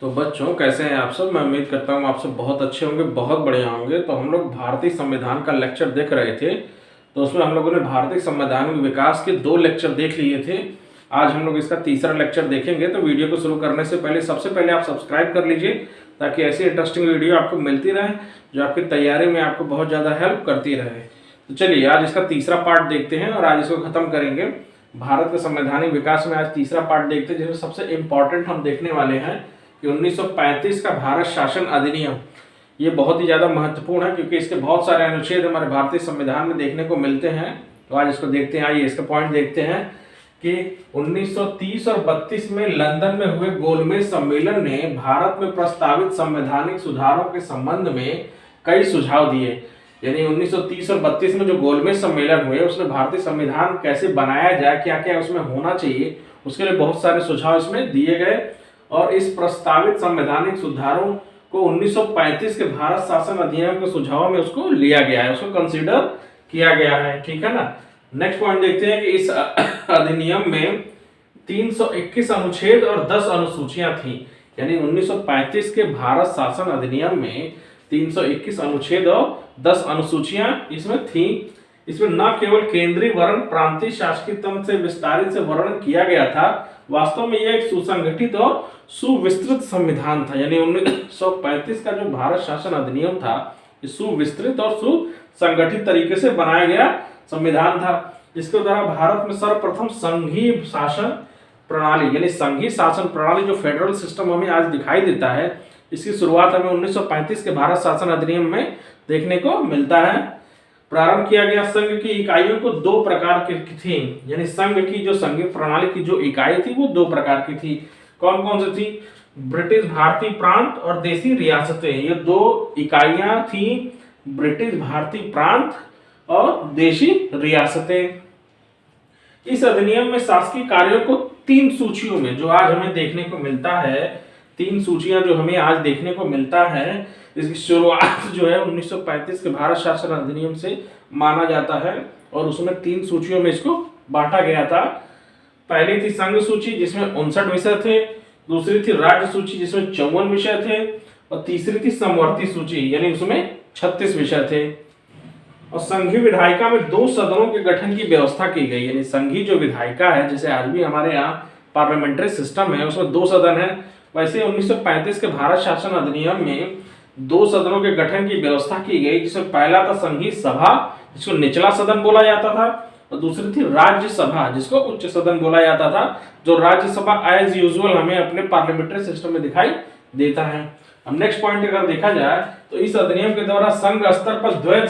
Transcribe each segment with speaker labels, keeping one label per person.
Speaker 1: तो बच्चों कैसे हैं आप सब। मैं उम्मीद करता हूँ आप सब बहुत अच्छे होंगे, बहुत बढ़िया होंगे। तो हम लोग भारतीय संविधान का लेक्चर देख रहे थे, तो उसमें हम लोगों ने भारतीय संवैधानिक विकास के 2 लेक्चर देख लिए थे। आज हम लोग इसका तीसरा लेक्चर देखेंगे। तो वीडियो को शुरू करने से पहले सबसे पहले आप सब्सक्राइब कर लीजिए, ताकि ऐसी इंटरेस्टिंग वीडियो आपको मिलती रहे जो आपकी तैयारी में आपको बहुत ज़्यादा हेल्प करती रहे। तो चलिए आज इसका तीसरा पार्ट देखते हैं और आज इसको खत्म करेंगे। भारत के संवैधानिक विकास में आज तीसरा पार्ट देखते हैं, जिसमें सबसे इम्पोर्टेंट हम देखने वाले हैं कि 1935 का भारत शासन अधिनियम। ये बहुत ही ज़्यादा महत्वपूर्ण है, क्योंकि इसके बहुत सारे अनुच्छेद हमारे भारतीय संविधान में देखने को मिलते हैं। तो आज इसको देखते हैं। आइए इसका पॉइंट देखते हैं कि 1930 और 32 में लंदन में हुए गोलमेज सम्मेलन ने भारत में प्रस्तावित संवैधानिक सुधारों के संबंध में कई सुझाव दिए। यानी 1930 और 32 में जो गोलमेज सम्मेलन हुए, उसमें भारतीय संविधान कैसे बनाया जाए, क्या क्या उसमें होना चाहिए, उसके लिए बहुत सारे सुझाव इसमें दिए गए। और इस प्रस्तावित संवैधानिक सुधारों को 1935 के भारत शासन अधिनियम के सुझावों में उसको लिया गया है, उसको कंसीडर किया गया है। ठीक है ना। नेक्स्ट पॉइंट देखते हैं कि इस अधिनियम में 321 अनुच्छेद और 10 अनुसूचियां थी। यानी 1935 के भारत शासन अधिनियम में 321 अनुच्छेद और 10 अनुसूचियां इसमें थी। इसमें न केवल केंद्रीय वर्ण प्रांतीय शासकीय तंत्र से विस्तारित से वर्णन किया गया था, वास्तव में यह एक सुसंगठित और सुविस्तृत संविधान था। यानी 1935 का जो भारत शासन अधिनियम था, ये सुविस्तृत और सुसंगठित तरीके से बनाया गया संविधान था। इसके द्वारा भारत में सर्वप्रथम संघीय शासन प्रणाली, यानी संघीय शासन प्रणाली जो फेडरल सिस्टम हमें आज दिखाई देता है, इसकी शुरुआत हमें 1935 के भारत शासन अधिनियम में देखने को मिलता है। प्रारंभ किया गया। संघ की इकाइयों को 2 प्रकार की थी। यानी संघ की जो संघीय प्रणाली की जो इकाई थी वो 2 प्रकार की थी। कौन कौन सी थी? ब्रिटिश भारतीय प्रांत और देशी रियासतें। ये 2 इकाइयां थी, ब्रिटिश भारतीय प्रांत और देशी रियासतें। इस अधिनियम में शासकीय कार्यों को 3 सूचियों में, जो आज हमें देखने को मिलता है, 3 सूचियां जो हमें आज देखने को मिलता है, इसकी शुरुआत जो है 1935 के भारत शासन अधिनियम से माना जाता है। और उसमें 3 सूचियों में इसको बांटा गया था। पहली थी संघ सूची, जिसमें 59 विषय थे। दूसरी थी राज्य सूची, जिसमें 54 विषय थे। और तीसरी थी समवर्ती सूची, यानी उसमें 36 विषय थे। और संघीय विधायिका में 2 सदनों के गठन की व्यवस्था की गई। यानी संघीय जो विधायिका है, जैसे आज भी हमारे यहाँ पार्लियामेंट्री सिस्टम है, उसमें 2 सदन है, वैसे 1935 के भारत शासन अधिनियम में 2 सदनों के गठन की व्यवस्था की गई। जिसमें पहला था संघीय सभा, जिसको निचला सदन बोला जाता था, और दूसरी थी राज्यसभा, जिसको उच्च सदन बोला जाता था। जो राज्यसभा एज यूजुअल हमें अपने पार्लियामेंट्री सिस्टम में दिखाई देता है। अब नेक्स्ट पॉइंट अगर देखा जाए तो इस अधिनियम के द्वारा संघ स्तर पर द्वैध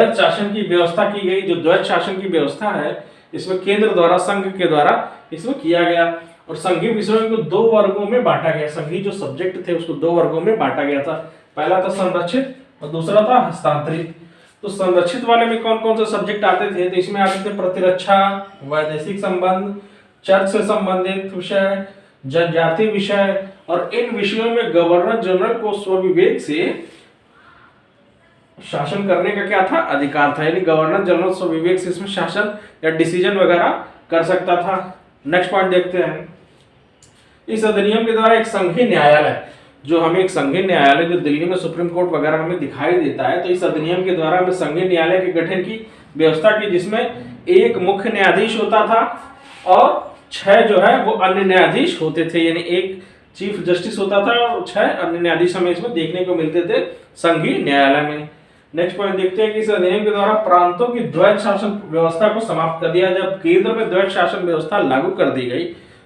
Speaker 1: शासन की व्यवस्था की गई। जो द्वैध शासन की व्यवस्था है, इसमें केंद्र द्वारा संघ के द्वारा इसमें किया गया। और संघीय विषयों को 2 वर्गों में बांटा गया। संघीय जो सब्जेक्ट थे उसको 2 वर्गों में बांटा गया था। पहला था संरक्षित और दूसरा था हस्तांतरित। तो संरक्षित वाले में कौन कौन से सब्जेक्ट आते थे? तो इसमें आते थे प्रतिरक्षा, वैदेशिक संबंध, चर्च से संबंधित विषय, जनजाति विषय। और इन विषयों में गवर्नर जनरल को स्वविवेक से शासन करने का क्या था? अधिकार था। यानी गवर्नर जनरल स्वविवेक से इसमें शासन या डिसीजन वगैरह कर सकता था। नेक्स्ट पॉइंट देखते हैं। इस अधिनियम के द्वारा एक संघीय न्यायालय, जो हमें एक संघीय न्यायालय जो दिल्ली में सुप्रीम कोर्ट वगैरह हमें दिखाई देता है, तो इस अधिनियम के द्वारा हमें संघीय न्यायालय के गठन की व्यवस्था की, जिसमें 1 मुख्य न्यायाधीश होता था और 6 जो है वो अन्य न्यायाधीश होते थे। यानी 1 चीफ जस्टिस होता था और 6 अन्य न्यायाधीश हमें इसमें देखने को मिलते थे संघीय न्यायालय में। नेक्स्ट पॉइंट देखते हैं कि इस अधिनियम के द्वारा प्रांतों की द्वैध शासन व्यवस्था को समाप्त कर दिया। जब केंद्र में द्वैध शासन व्यवस्था लागू कर दी गई,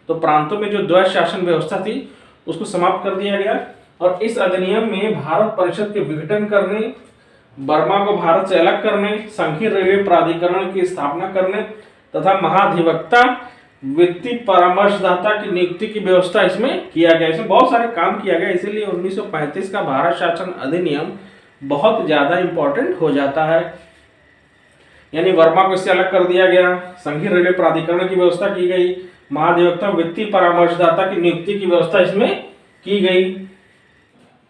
Speaker 1: तो प्रांतों में जो द्वैध शासन व्यवस्था थी उसको समाप्त कर दिया गया। और इस अधिनियम में भारत परिषद के विघटन करने, बर्मा को भारत से अलग करने, संघीय रेलवे प्राधिकरण की स्थापना करने तथा महाधिवक्ता, वित्तीय परामर्शदाता की नियुक्ति की व्यवस्था इसमें किया गया। इसमें बहुत सारे काम किया गया। इसीलिए 1935 का भारत शासन अधिनियम बहुत ज्यादा इंपॉर्टेंट हो जाता है। यानी वर्मा को इससे अलग कर दिया गया, संघीय रेलवे प्राधिकरण की व्यवस्था की गई, महाधिवक्ता वित्तीय परामर्शदाता की नियुक्ति की व्यवस्था इसमें की गई।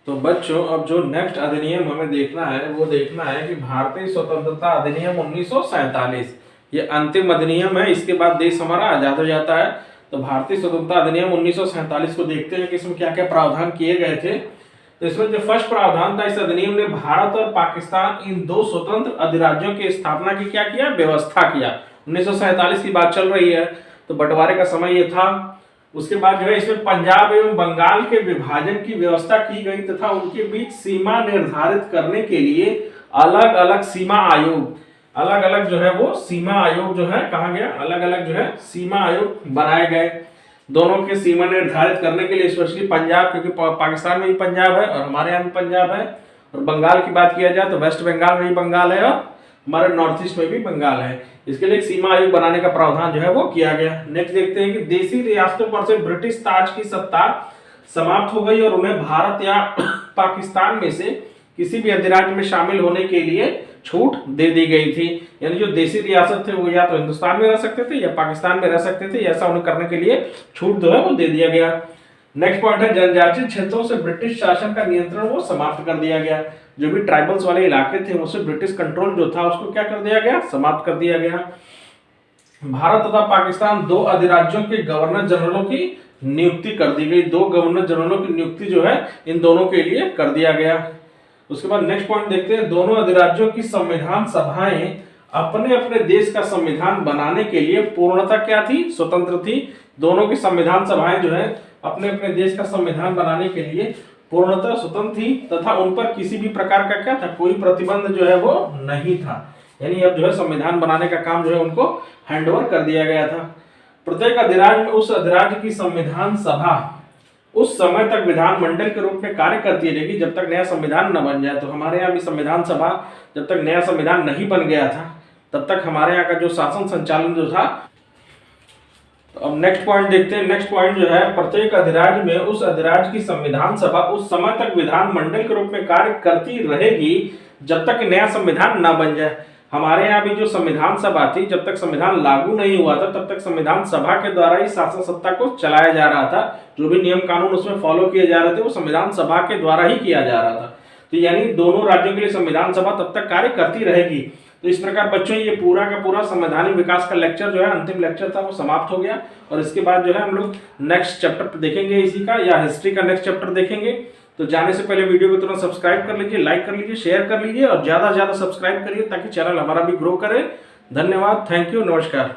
Speaker 1: तो बच्चों अब जो नेक्स्ट अधिनियम हमें देखना है वो देखना है कि भारतीय स्वतंत्रता अधिनियम 1947। ये अंतिम अधिनियम है, इसके बाद देश हमारा आजाद हो जाता है। तो भारतीय स्वतंत्रता अधिनियम 1947 को देखते हैं कि इसमें क्या क्या प्रावधान किए गए थे। तो इसमें जो फर्स्ट प्रावधान था, इस अधिनियम ने भारत और पाकिस्तान इन दो स्वतंत्र अधिराज्यों की स्थापना की क्या किया, व्यवस्था किया। 1947 की बात चल रही है, तो बंटवारे का समय ये था। उसके बाद जो है इसमें पंजाब एवं बंगाल के विभाजन की व्यवस्था की गई तथा उनके बीच सीमा निर्धारित करने के लिए अलग अलग सीमा आयोग, अलग अलग जो है वो सीमा आयोग जो है कहा गया, अलग अलग जो है सीमा आयोग बनाए गए दोनों के सीमा निर्धारित करने के लिए। स्पेशली पंजाब, क्योंकि पाकिस्तान में भी पंजाब है और हमारे यहाँ भी पंजाब है, और बंगाल की बात किया जाए तो वेस्ट बंगाल में भी बंगाल है और हमारे नॉर्थ ईस्ट में भी बंगाल है। इसके लिए एक सीमा आयोग बनाने का प्रावधान जो है वो किया गया। नेक्स्ट देखते हैं कि देशी रियासतों पर से ब्रिटिश ताज की सत्ता समाप्त हो गई और उन्हें भारत या पाकिस्तान में से किसी भी अधिराज्य में शामिल होने के लिए छूट दे दी गई थी। यानी जो देशी रियासत थे वो या तो हिंदुस्तान में रह सकते थे या पाकिस्तान में रह सकते थे, ऐसा उन्हें करने के लिए छूट जो है वो दे दिया गया। नेक्स्ट पॉइंट है जनजातीय क्षेत्रों से ब्रिटिश शासन का नियंत्रण वो समाप्त कर दिया गया। जो भी ट्राइबल्स वाले इलाके थे उससे ब्रिटिश कंट्रोल जो था उसको क्या कर दिया गया, समाप्त कर दिया गया। भारत तथा पाकिस्तान दो अधिराज्यों के गवर्नर जनरलों की नियुक्ति कर दी गई। दो गवर्नर जनरलों की नियुक्ति जो है इन दोनों के लिए कर दिया गया। उसके बाद नेक्स्ट पॉइंट देखते हैं, दोनों अधिराज्यों की संविधान सभाएं अपने अपने देश का संविधान बनाने के लिए पूर्णतः क्या थी, स्वतंत्र थी। दोनों की संविधान सभाएं जो है अपने अपने देश का संविधान बनाने के लिए पूर्णतः स्वतंत्र थी तथा उन पर किसी भी प्रकार का क्या था, कोई प्रतिबंध जो है वो नहीं था। यानी अब जो है संविधान बनाने का काम जो है उनको हैंडओवर कर दिया गया था। प्रत्येक अधिराज्य में उस अधिराज्य की संविधान सभा उस समय तक विधानमंडल के रूप में कार्य करती रहेगी जब तक नया संविधान न बन जाए। तो हमारे यहाँ भी संविधान सभा जब तक नया संविधान नहीं बन गया था तब तक हमारे यहाँ का जो शासन संचालन जो था। तो अब नेक्स्ट पॉइंट देखते हैं। नेक्स्ट पॉइंट जो है, प्रत्येक अधिराज्य में उस अधिराज्य की संविधान सभा उस समय तक विधानमंडल के रूप में कार्य करती रहेगी जब तक नया संविधान न बन जाए। हमारे यहाँ भी जो संविधान सभा थी, जब तक संविधान लागू नहीं हुआ था तब तक संविधान सभा के द्वारा ही शासन सत्ता को चलाया जा रहा था। जो भी नियम कानून उसमें फॉलो किए जा रहे थे वो संविधान सभा के द्वारा ही किया जा रहा था। तो यानी दोनों राज्यों के लिए संविधान सभा तब तक कार्य करती रहेगी। तो इस प्रकार बच्चों ये पूरा का पूरा संवैधानिक विकास का लेक्चर जो है, अंतिम लेक्चर था, वो समाप्त हो गया। और इसके बाद जो है हम लोग नेक्स्ट चैप्टर देखेंगे इसी का, या हिस्ट्री का नेक्स्ट चैप्टर देखेंगे। तो जाने से पहले वीडियो को तुरंत सब्सक्राइब कर लीजिए, लाइक कर लीजिए, शेयर कर लीजिए और ज्यादा से ज्यादा सब्सक्राइब करिए ताकि चैनल हमारा भी ग्रो करे। धन्यवाद, थैंक यू, नमस्कार।